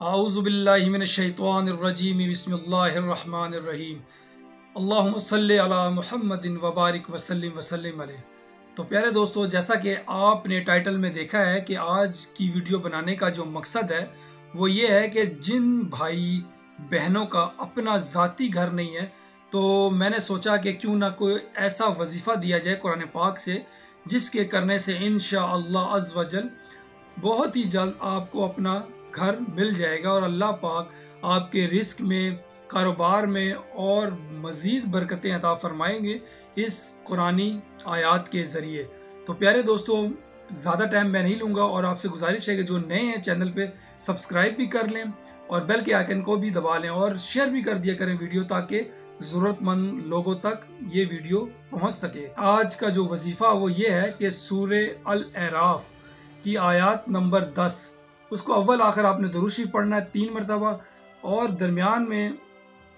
आऊज़ुबिल्लाहि मिनश्शैतानिर्रजीम बिस्मिल्लाहिर्रहमानिर्रहीम अल्लाहुम्मा सल्लि अला मुहम्मदिन व बारिक वसल्लिम वसल्लिम अलैहि। तो प्यारे दोस्तों, जैसा कि आपने टाइटल में देखा है कि आज की वीडियो बनाने का जो मकसद है वो ये है कि जिन भाई बहनों का अपना ज़ाती घर नहीं है, तो मैंने सोचा कि क्यों ना कोई ऐसा वजीफ़ा दिया जाए कुरान पाक से जिसके करने से इंशाअल्लाह अज़्ज़ व जल बहुत ही जल्द आपको अपना घर मिल जाएगा और अल्लाह पाक आपके रिस्क में, कारोबार में और मज़ीद बरकतें अता फरमाएंगे इस कुरानी आयात के ज़रिए। तो प्यारे दोस्तों, ज़्यादा टाइम मैं नहीं लूँगा और आपसे गुजारिश है कि जो नए हैं चैनल पे सब्सक्राइब भी कर लें और बेल के आइकन को भी दबा लें और शेयर भी कर दिया करें वीडियो, ताकि ज़रूरतमंद लोगों तक ये वीडियो पहुँच सके। आज का जो वजीफ़ा वो ये है कि सूरे अल एराफ की आयत नंबर 10, उसको अव्वल आखिर आपने दुरूद शरीफ पढ़ना है 3 मरतबा और दरमियान में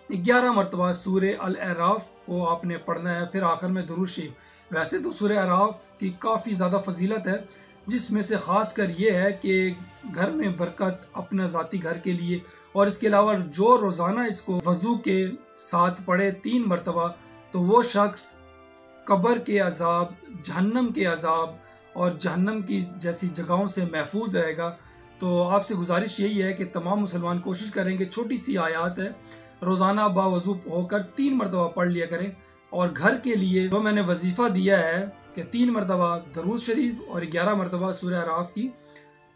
11 मरतबा सूरे अल एराफ को आपने पढ़ना है, फिर आखिर में दुरूद शरीफ। वैसे तो सूरे अराफ की काफ़ी ज़्यादा फजीलत है, जिसमें से ख़ास कर ये है कि घर में बरकत अपना ज़ाती घर के लिए, और इसके अलावा जो रोज़ाना इसको वज़ू के साथ पढ़े 3 मरतबा, तो वो शख्स कब्र के अजाब, जहन्नम के अजाब और जहन्नम की जैसी जगहों से महफूज रहेगा। तो आपसे गुजारिश यही है कि तमाम मुसलमान कोशिश करें कि छोटी सी आयत है, रोज़ाना बावज़ू होकर 3 मरतबा पढ़ लिया करें। और घर के लिए जो मैंने वजीफ़ा दिया है कि 3 मरतबा दरूद शरीफ और 11 मरतबा सूरह अराफ की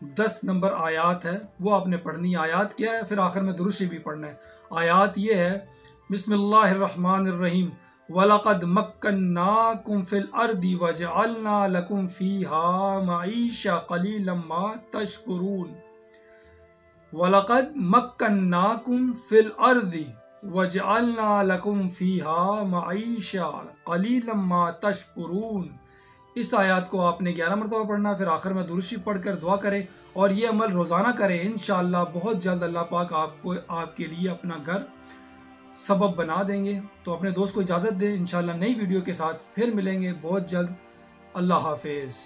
10 नंबर आयत है वो आपने पढ़नी। आयत क्या है, फिर आखिर में दरूद शरीफ भी पढ़ना है। आयत ये है, बिस्मिल्लाहिर्रहमानिर्रहीम वलक़द मक्कन्नाकुम फिल अर्दि वजअलना लकुम फीहा मईशा क़लीलन मा तशकुरून। वलक़द मक्कन्नाकुम फिल अर्दि वजअलना लकुम फीहा मईशा क़लीलन मा तशकुरून। इस आयत को आपने 11 मरतबा पढ़ना, फिर आखिर में दुरूद शरीफ पढ़कर दुआ करें और ये अमल रोज़ाना करें। इंशाअल्लाह बहुत जल्द अल्लाह पाक आपको आपके लिए अपना घर सबब बना देंगे। तो अपने दोस्त को इजाज़त दें, इंशाअल्लाह नई वीडियो के साथ फिर मिलेंगे बहुत जल्द। अल्लाह हाफिज़।